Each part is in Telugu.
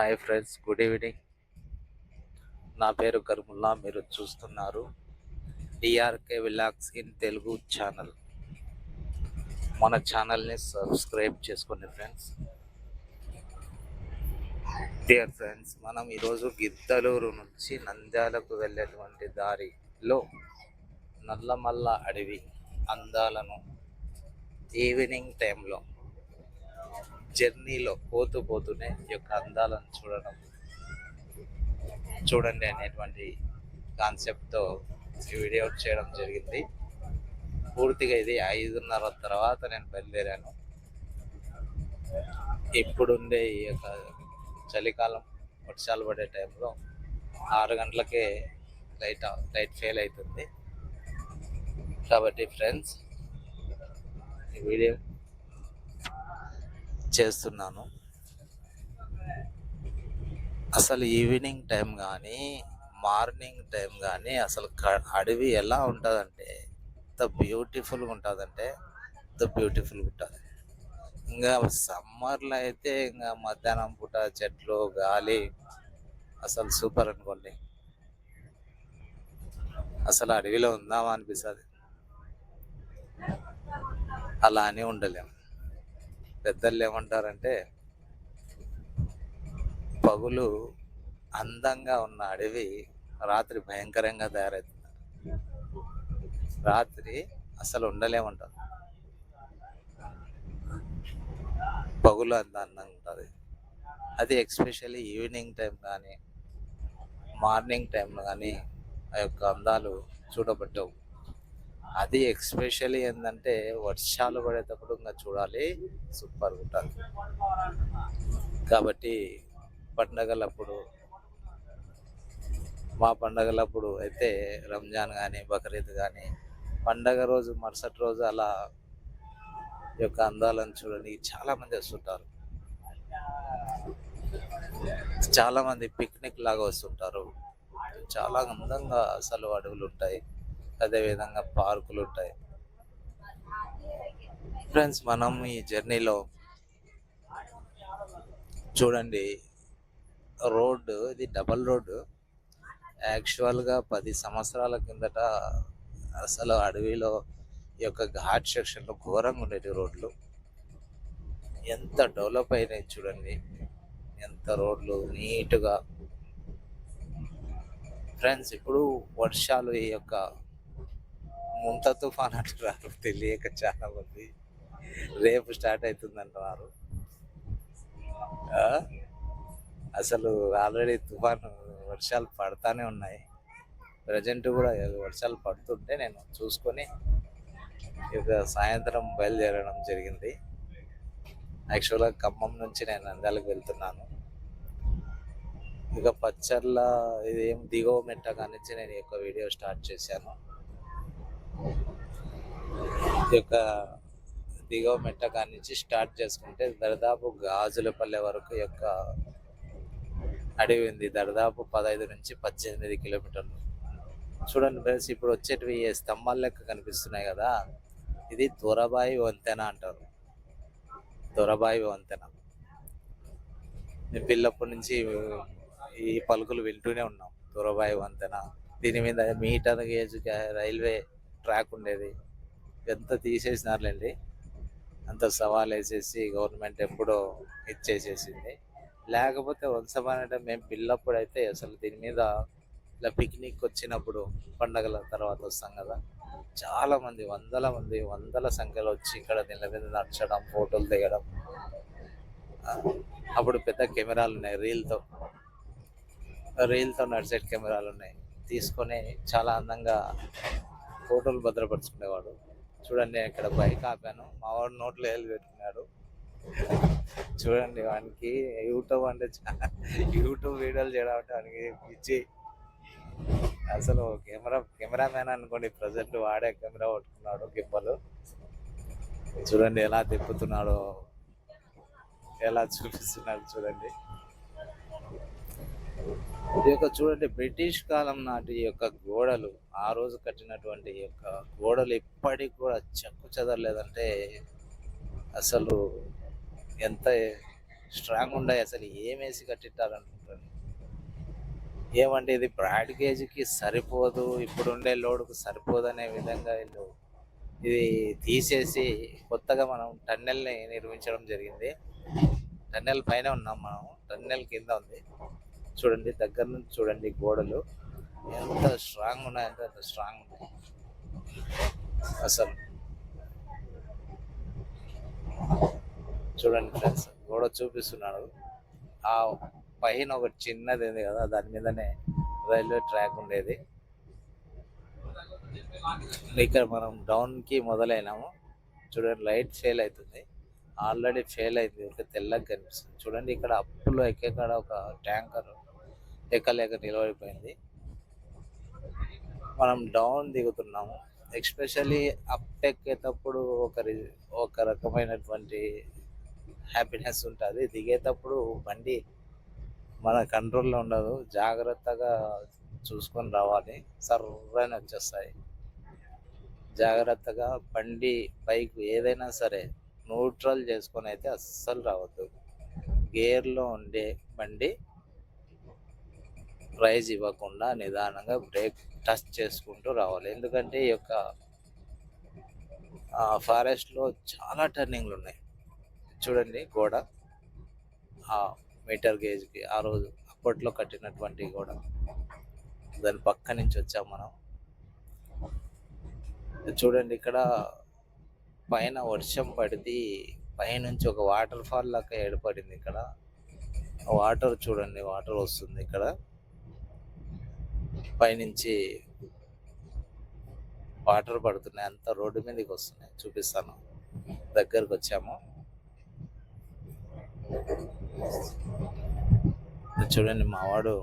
Hi friends, good evening. నా పేరు కరుముల్లా. మీరు చూస్తున్నారు DRK vlogs in Telugu channel. మన ఛానల్ని సబ్స్క్రైబ్ చేసుకోండి ఫ్రెండ్స్. డియర్ ఫ్రెండ్స్, మనం ఈరోజు గిద్దలూరు నుంచి నంద్యాలకు వెళ్ళేటువంటి దారిలో నల్లమల్ల అడవి అందాలను ఈవినింగ్ టైంలో జర్నీలో పోతూనే ఈ యొక్క అందాలను చూడండి అనేటువంటి కాన్సెప్ట్తో ఈ వీడియో చేయడం జరిగింది. పూర్తిగా ఇది 5:30 తర్వాత నేను బయలుదేరాను. ఇప్పుడుండే ఈ యొక్క చలికాలం వర్షాలు పడే టైంలో 6 గంటలకే లైట్ ఫెయిల్ అవుతుంది. కాబట్టి ఫ్రెండ్స్, ఈ వీడియో చేస్తున్నాను. అసలు ఈవినింగ్ టైం కానీ మార్నింగ్ టైం కానీ అసలు అడవి ఎలా ఉంటుందంటే ఎంత బ్యూటిఫుల్గా ఉంటుందంటే ఎంత బ్యూటిఫుల్గా ఉంటుంది. ఇంకా సమ్మర్లో అయితే ఇంకా మధ్యాహ్నం పూట చెట్లు గాలి అసలు సూపర్ అనుకోండి. అసలు అడవిలో ఉందామా అనిపిస్తుంది. అలా అని ఉండలేము. పెద్దలు ఏమంటారంటే, పగులు అందంగా ఉన్న అడవి రాత్రి భయంకరంగా తయారవుతుంది. రాత్రి అసలు ఉండలేమంటారు. పగులు అంత అందంగా ఉంటుంది. అది ఎక్స్పెషల్లీ ఈవినింగ్ టైం కానీ మార్నింగ్ టైంలో కానీ ఆ యొక్క అందాలు చూడబట్టవు. అది ఎక్స్పెషల్లీ ఏంటంటే వర్షాలు పడేటప్పుడు ఇంకా చూడాలి, సూపర్గా ఉంటుంది. కాబట్టి పండగలప్పుడు, మా పండగలప్పుడు అయితే రంజాన్ కానీ బక్రీద్ కానీ పండగ రోజు మరుసటి రోజు అలా ఈ యొక్క అందాలను చూడడానికి చాలామంది వస్తుంటారు. చాలామంది పిక్నిక్ లాగా వస్తుంటారు. చాలా అందంగా అసలు అడవులు ఉంటాయి, అదేవిధంగా పార్కులు ఉంటాయి. ఫ్రెండ్స్, మనం ఈ జర్నీలో చూడండి, రోడ్డు ఇది డబల్ రోడ్డు. యాక్చువల్గా 10 సంవత్సరాల కిందట అసలు అడవిలో ఈ యొక్క ఘాట్ సెక్షన్లో ఘోరంగా ఉండేవి రోడ్లు. ఎంత డెవలప్ అయినాయి చూడండి, ఎంత రోడ్లు నీట్గా. ఫ్రెండ్స్, ఇప్పుడు వర్షాలు ఈ యొక్క ముంత తుఫాన్ అంటున్నారు, తెలియక చాలా మంది రేపు స్టార్ట్ అవుతుంది అంటున్నారు. అసలు ఆల్రెడీ తుఫాను వర్షాలు పడతానే ఉన్నాయి. ప్రజెంట్ కూడా వర్షాలు పడుతుంటే నేను చూసుకొని ఇక సాయంత్రం బయలుదేరడం జరిగింది. యాక్చువల్గా ఖమ్మం నుంచి నేను నంద్యాలకు వెళ్తున్నాను. ఇక పచ్చర్ల ఇదేం దిగువ మెట్ట కానించి నేను ఈ యొక్క వీడియో స్టార్ట్ చేశాను. ఈ యొక్క దిగువ మెట్ట కానించి స్టార్ట్ చేసుకుంటే దాదాపు గాజులపల్లె వరకు ఈ యొక్క అడవి ఉంది. దాదాపు 15 నుంచి 18 కిలోమీటర్లు. చూడండి ఫ్రెండ్స్, ఇప్పుడు వచ్చేటివి స్తంభాల లెక్క కనిపిస్తున్నాయి కదా, ఇది దొరబాయి వంతెన అంటారు. దొరబాయి వంతెన. మేము పిల్లప్పటి నుంచి ఈ పలుకులు వింటూనే ఉన్నాం, దొరబాయి వంతెన. దీని మీద మీటర్ గేజ్ రైల్వే ట్రాక్ ఉండేది, ఎంత తీసేసినారులేండి. అంత సవాల్ వేసేసి గవర్నమెంట్ ఎప్పుడో ఇచ్చేసేసింది. లేకపోతే వంశమనేట మేము పిల్లప్పుడు అయితే అసలు దీని మీద ఇలా పిక్నిక్ వచ్చినప్పుడు పండగల తర్వాత వస్తాం కదా, చాలామంది వందల సంఖ్యలో వచ్చి ఇక్కడ దీని మీద నడచడం, ఫోటోలు దిగడం. అప్పుడు పెద్ద కెమెరాలు ఉన్నాయి, రీల్తో నడిచే కెమెరాలు ఉన్నాయి. తీసుకొని చాలా అందంగా ఫోటోలు భద్రపరుచుకునేవాడు. చూడండి, ఇక్కడ బైక్ ఆపాను, మా వాడు నోట్లో వేలు పెట్టుకున్నాడు. చూడండి, వానికి యూట్యూబ్ అంటే యూట్యూబ్ వీడియోలు చేయడం అంటే వానికి పిచ్చి. అసలు కెమెరామ్యాన్ అనుకోండి. ప్రజెంట్ వాడే కెమెరా పట్టుకున్నాడు, గిబ్బలు. చూడండి ఎలా తిప్పుతున్నాడో, ఎలా చూపిస్తున్నాడు చూడండి. ఈ యొక్క చూడండి, బ్రిటిష్ కాలం నాటి యొక్క గోడలు, ఆ రోజు కట్టినటువంటి యొక్క గోడలు ఇప్పటికి కూడా చెక్కు చెదరలేదంటే అసలు ఎంత స్ట్రాంగ్ ఉండవు అసలు. ఏమేసి కట్టిట్టారనుకుంటారు. ఏమంటే ఇది బ్రాడ్ గేజ్కి సరిపోదు, ఇప్పుడుండే లోడుకు సరిపోదు అనే విధంగా వీళ్ళు ఇది తీసేసి కొత్తగా మనం టన్నెల్ని నిర్మించడం జరిగింది. టన్నెల్ పైన ఉన్నాం మనం, టన్నెల్ కింద ఉంది. చూడండి దగ్గర నుంచి చూడండి, గోడలు ఎంత స్ట్రాంగ్ ఉన్నాయంటే అంత స్ట్రాంగ్ ఉన్నాయి అసలు. చూడండి ఫ్రెండ్స్, గోడ చూపిస్తున్నాడు. ఆ పైన ఒకటి చిన్నది ఉంది కదా, దాని మీదనే రైల్వే ట్రాక్ ఉండేది. ఇక్కడ మనం డౌన్ కి మొదలైనాము. చూడండి లైట్ ఫెయిల్ అవుతుంది, ఆల్రెడీ ఫెయిల్ అయింది, ఒక తెల్లగా కనిపిస్తుంది. చూడండి ఇక్కడ అప్పులో ఎక్కేకాడ ఒక ట్యాంకర్ ఎక్కలేక నిలబడిపోయింది. మనం డౌన్ దిగుతున్నాము. ఎస్పెషల్లీ అప్ ఎక్కేటప్పుడు ఒక రకమైనటువంటి హ్యాపీనెస్ ఉంటుంది. దిగేటప్పుడు బండి మన కంట్రోల్లో ఉండదు, జాగ్రత్తగా చూసుకొని రావాలి, సర్రని వచ్చేస్తాయి. జాగ్రత్తగా బండి బైక్ ఏదైనా సరే న్యూట్రల్ చేసుకొని అయితే అస్సలు రావద్దు. గేర్లో ఉండే బండి రైజ్ ఇవ్వకుండా నిదానంగా బ్రేక్ టచ్ చేసుకుంటూ రావాలి. ఎందుకంటే ఈ యొక్క ఫారెస్ట్లో చాలా టర్నింగ్లు ఉన్నాయి. చూడండి గోడ, ఆ మీటర్ గేజ్కి ఆ రోజు అప్పట్లో కట్టినటువంటి గోడ, దాని పక్క నుంచి వచ్చాం మనం. చూడండి ఇక్కడ పైన వర్షం పడితే పైనుంచి ఒక వాటర్ ఫాల్ లాగా ఏర్పడింది. ఇక్కడ వాటర్ చూడండి, వాటర్ వస్తుంది ఇక్కడ పైనుంచి, వాటర్ పడుతున్నాయి, అంత రోడ్డు మీదకి వస్తున్నాయి. చూపిస్తాను, దగ్గరకు వచ్చాము. చూడండి మావాడు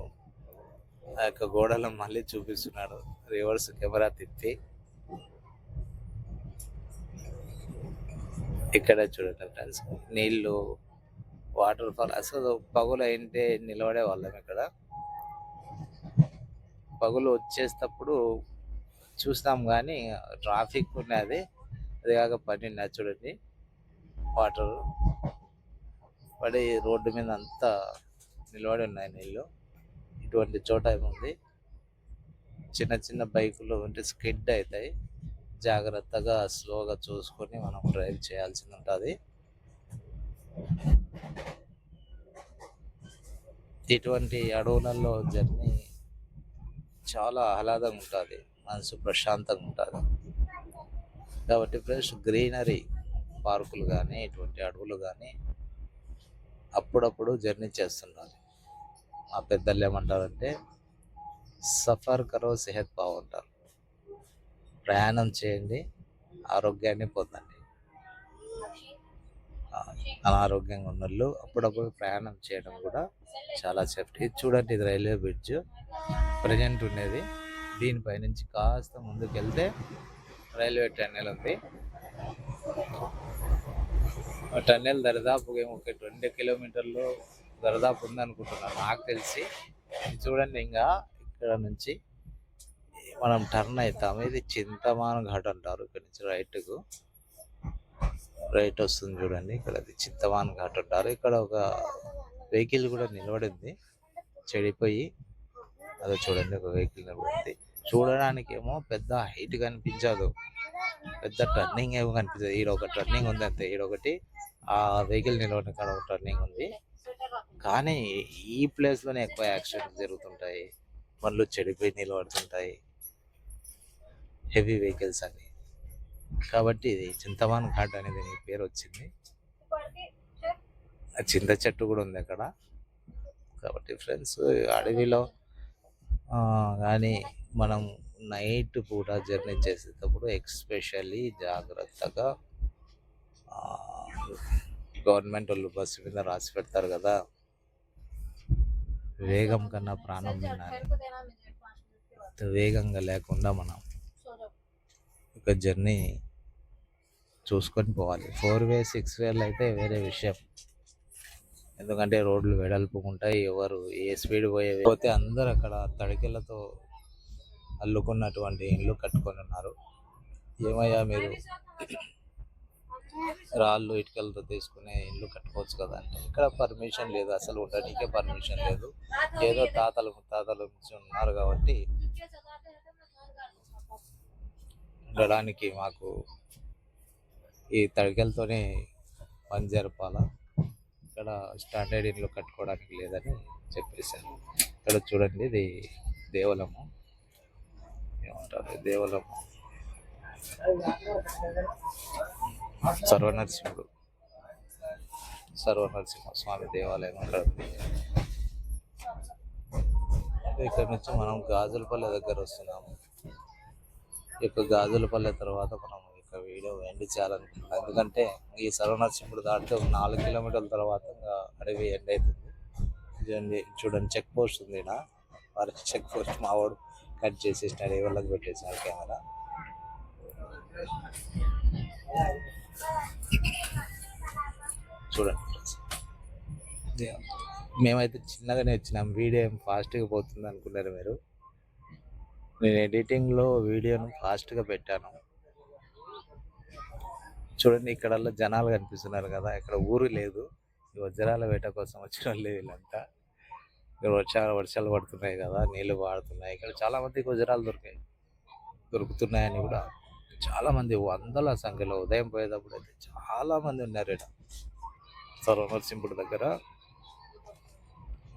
ఆ యొక్క గోడలను మళ్ళీ చూపిస్తున్నాడు, రివర్స్ కెమెరా తిప్పి. ఇక్కడ చూడండి ఫ్రెండ్స్, నీళ్ళు, వాటర్ ఫాల్. అసలు పగులు అయింటే నిలబడే వాళ్ళం ఇక్కడ. పగులు వచ్చేటప్పుడు చూస్తాం కానీ ట్రాఫిక్ ఉన్నది, అది కాక పడిన చూడండి వాటర్ పడి రోడ్డు మీద అంతా నిలబడి ఉన్నాయి నీళ్ళు. ఇటువంటి చోట ఏముంది, చిన్న చిన్న బైకులు ఉంటే స్కిడ్ అవుతాయి. జాగ్రత్తగా స్లోగా చూసుకొని మనం డ్రైవ్ చేయాల్సి ఉంటుంది. ఇటువంటి అడవులలో జర్నీ చాలా ఆహ్లాదంగా ఉంటుంది, మనసు ప్రశాంతంగా ఉంటుంది. కాబట్టి ఫ్రెండ్స్, గ్రీనరీ పార్కులు కానీ ఇటువంటి అడవులు కానీ అప్పుడప్పుడు జర్నీ చేస్తున్నారు. మా పెద్దలు ఏమంటారంటే సఫర్ కరో సెహత్ పావ్ అంటారు. ప్రయాణం చేయండి, ఆరోగ్యాన్ని పొందండి. అనారోగ్యంగా ఉన్న వాళ్ళు అప్పుడప్పుడు ప్రయాణం చేయడం కూడా చాలా సేఫ్టీ. ఇది చూడండి, ఇది రైల్వే బ్రిడ్జ్ ప్రజెంట్ ఉండేది. దీనిపై నుంచి కాస్త ముందుకు వెళ్తే రైల్వే టన్నెల్ ఉంది. ఆ టన్నెల్ దరిదాపు ఒక 20 కిలోమీటర్లు దరిదాపు ఉందనుకుంటున్నాను నాకు తెలిసి. చూడండి ఇంకా ఇక్కడ నుంచి మనం టర్న్ అవుతాము. ఇది చింతమాన్ ఘాట్ అంటారు. ఇక్కడ నుంచి రైట్ వస్తుంది చూడండి, ఇక్కడ చింతమాన్ ఘాట్ అంటారు. ఇక్కడ ఒక వెహికల్ కూడా నిలబడింది, చెడిపోయి. అదే చూడండి, ఒక వెహికల్ నిలబడింది. చూడడానికి ఏమో పెద్ద హైట్ కనిపించదు, పెద్ద టర్నింగ్ ఏమో కనిపించదు. ఈడ ఒక టర్నింగ్ ఉంది అంతే, ఈడొకటి ఆ వెహికల్ నిలబడిన కాడ ఒక టర్నింగ్ ఉంది. కానీ ఈ ప్లేస్లోనే ఎక్కువ యాక్సిడెంట్స్ జరుగుతుంటాయి, బండ్లు చెడిపోయి నిలబడుతుంటాయి, హెవీ వెహికల్స్ అని. కాబట్టి ఇది చింతమాన్ ఘాట్ అనేది పేరు వచ్చింది. చింత చెట్టు కూడా ఉంది అక్కడ. కాబట్టి ఫ్రెండ్స్, అడవిలో కానీ మనం నైట్ పూట జర్నీ చేసేటప్పుడు ఎక్స్పెషల్లీ జాగ్రత్తగా, గవర్నమెంట్ వాళ్ళు బస్సు మీద రాసి పెడతారు కదా, వేగం కన్నా ప్రాణం వినాలి. వేగంగా లేకుండా మనం ఒక జర్నీ చూసుకొని పోవాలి. 4-వే 6-వేలు అయితే వేరే విషయం, ఎందుకంటే రోడ్లు వెడల్పు ఉంటాయి, ఎవరు ఏ స్పీడ్ పోతే అందరు అక్కడ తడికెళ్ళతో అల్లుకున్నటువంటి ఇల్లు కట్టుకొని ఉన్నారు. ఏమయ్యా మీరు రాళ్ళు ఇటుకలతో తీసుకుని ఇల్లు కట్టుకోవచ్చు కదా అంటే ఇక్కడ పర్మిషన్ లేదు, అసలు ఉండడానికే పర్మిషన్ లేదు. ఏదో తాతలు ముత్తాతలు నుంచి ఉన్నారు కాబట్టి ఉండడానికి మాకు ఈ తడికలతోనే పని జరపాలా, ఇక్కడ స్టాండర్డ్ ఇల్లు కట్టుకోవడానికి లేదని చెప్పేశారు. ఇక్కడ చూడండి, ఇది దేవలము, ఏమంటారు దేవలము, సర్వనరసింహ స్వామి దేవాలయం అక్కడ ఉంది. ఇక్కడ నుంచి మనం గాజులపల్లె దగ్గర వస్తున్నాము. ఇక గాజులపల్లె తర్వాత మనం ఇక వీడియో ఎండ్ చేయాలనుకుంటున్నాం, ఎందుకంటే ఈ సర్వనరసింహుడు దాటితే 4 కిలోమీటర్ల తర్వాత అడవి ఎండ్ అవుతుంది. చూడండి చెక్ పోస్ట్ ఉంది, చెక్ పోస్ట్ మావాడు కట్ చేసేసినాడు, ఏ వాళ్ళకి పెట్టేసినాడు కెమెరా. చూడండి మేమైతే చిన్నగానే వచ్చినాం, వీడియో ఏం ఫాస్ట్గా పోతుంది అనుకున్నారు మీరు. నేను ఎడిటింగ్లో వీడియోను ఫాస్ట్గా పెట్టాను. చూడండి ఇక్కడ జనాలు కనిపిస్తున్నారు కదా, ఇక్కడ ఊరు లేదు, ఈ వజ్రాల వేట కోసం వచ్చిన వాళ్ళు వీళ్ళంతా. ఇక్కడ వర్షాలు పడుతున్నాయి కదా, నీళ్లు పాడుతున్నాయి, ఇక్కడ చాలా మందికి వజ్రాలు దొరుకుతున్నాయని కూడా చాలా మంది వందల సంఖ్యలో ఉదయం పోయేటప్పుడు అయితే చాలా మంది ఉన్నారు ఇక్కడ సర్వనరసింహుడి దగ్గర,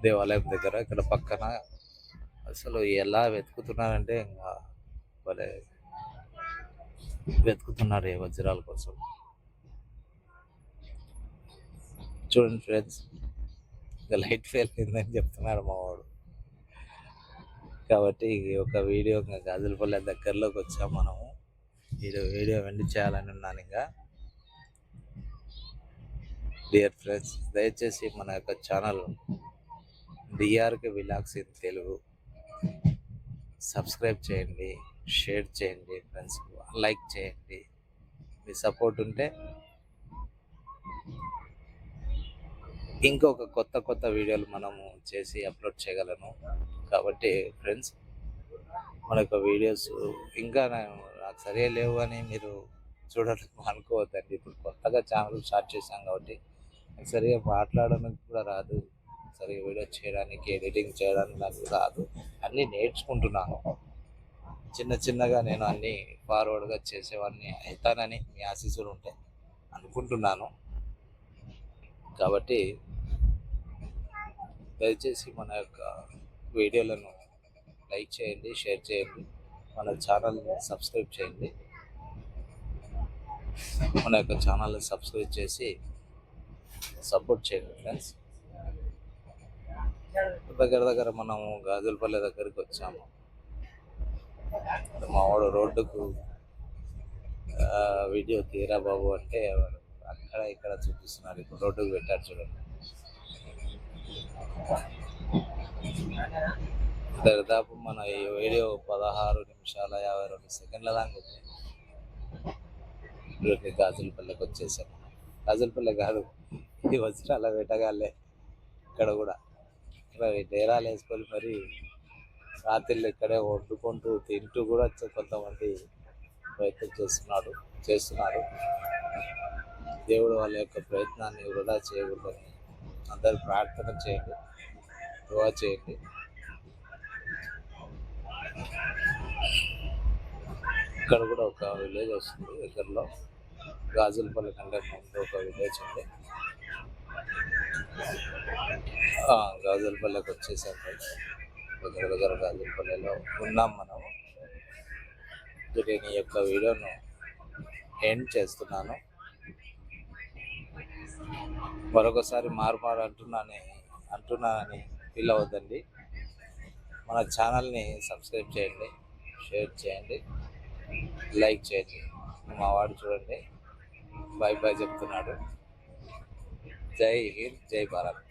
దేవాలయం దగ్గర. ఇక్కడ పక్కన అసలు ఎలా వెతుకుతున్నారంటే ఇంకా భలే వెతుకుతున్నారు ఈ వజ్రాల కోసం. చూడండి ఫ్రెండ్స్, లైట్ ఫెయిల్ అయిందని చెప్తున్నాడు మా వాడు. కాబట్టి ఒక వీడియో గాజులపల్లె దగ్గరలోకి వచ్చాం మనము. వీడియో ఎండ్ చేయాలని ఉన్నాను. ఇంకా డియర్ ఫ్రెండ్స్, దయచేసి మన యొక్క channel DRK vlogs in Telugu subscribe చేయండి, షేర్ చేయండి ఫ్రెండ్స్, లైక్ చేయండి. మీ సపోర్ట్ ఉంటే ఇంకొక కొత్త వీడియోలు మనము చేసి అప్లోడ్ చేయగలను. కాబట్టి ఫ్రెండ్స్, మన యొక్క వీడియోస్ ఇంకా నాకు సరిగా లేవు అని మీరు చూడటం అనుకోవద్దండి. ఇప్పుడు కొత్తగా ఛానల్ స్టార్ట్ చేశాం కాబట్టి నాకు సరిగా మాట్లాడడానికి కూడా రాదు, సరిగా వీడియో చేయడానికి, ఎడిటింగ్ చేయడానికి నాకు రాదు. అన్నీ నేర్చుకుంటున్నాను. చిన్నగా నేను అన్నీ ఫార్వర్డ్గా చేసేవాడిని అవుతానని మీ ఆశీస్సులు ఉంటే అనుకుంటున్నాను. కాబట్టి దయచేసి మన యొక్క వీడియోలను లైక్ చేయండి, షేర్ చేయండి, మన ఛానల్ని సబ్స్క్రైబ్ చేయండి. మన యొక్క ఛానల్ని సబ్స్క్రైబ్ చేసి సపోర్ట్ చేయండి ఫ్రెండ్స్. దగ్గర మనము గాజులపల్లె దగ్గరికి వచ్చాము. మా వాడు రోడ్డుకు వీడియో తీరా బాబు అంటే అక్కడ ఇక్కడ చూపిస్తున్నారు. ఇప్పుడు రోడ్డుకు పెట్టారు చూడండి. దాదాపు మన ఈ వీడియో 16 నిమిషాల 52 సెకండ్ల దాకా ఉంది. గాజులపల్లెకి వచ్చేసాము. గాజులపల్లె కాదు, ఇది వజ్రాల వేటగాళ్ళే. ఇక్కడ కూడా ఇక్కడ డేరాలు వేసుకొని మరి రాత్రిళ్ళు ఇక్కడే వండుకుంటూ తింటూ కూడా కొంతమంది ప్రయత్నం చేస్తున్నారు. దేవుడు వాళ్ళ యొక్క ప్రయత్నాన్ని వృధా చేయకూడదని అందరూ ప్రార్థన చేయండి, దుఆ చేయండి. ఇక్కడ కూడా ఒక విలేజ్ వస్తుంది దగ్గరలో, గాజులపల్లి కంటే ముందు ఒక విలేజ్ ఉంది. గాజులపల్లికి వచ్చేసాం. దగ్గర గాజులపల్లిలో ఉన్నాం మనము. నేను ఈ యొక్క వీడియోను ఎండ్ చేస్తున్నాను. మరొకసారి మారు అంటున్నానని ఫీల్ అవ్వద్దండి. మన ఛానల్ని సబ్స్క్రైబ్ చేయండి, షేర్ చేయండి, లైక్ చేయండి. మా వాడు చూడండి బాయ్ చెప్తున్నాడు. జై హింద్, జై భారత్.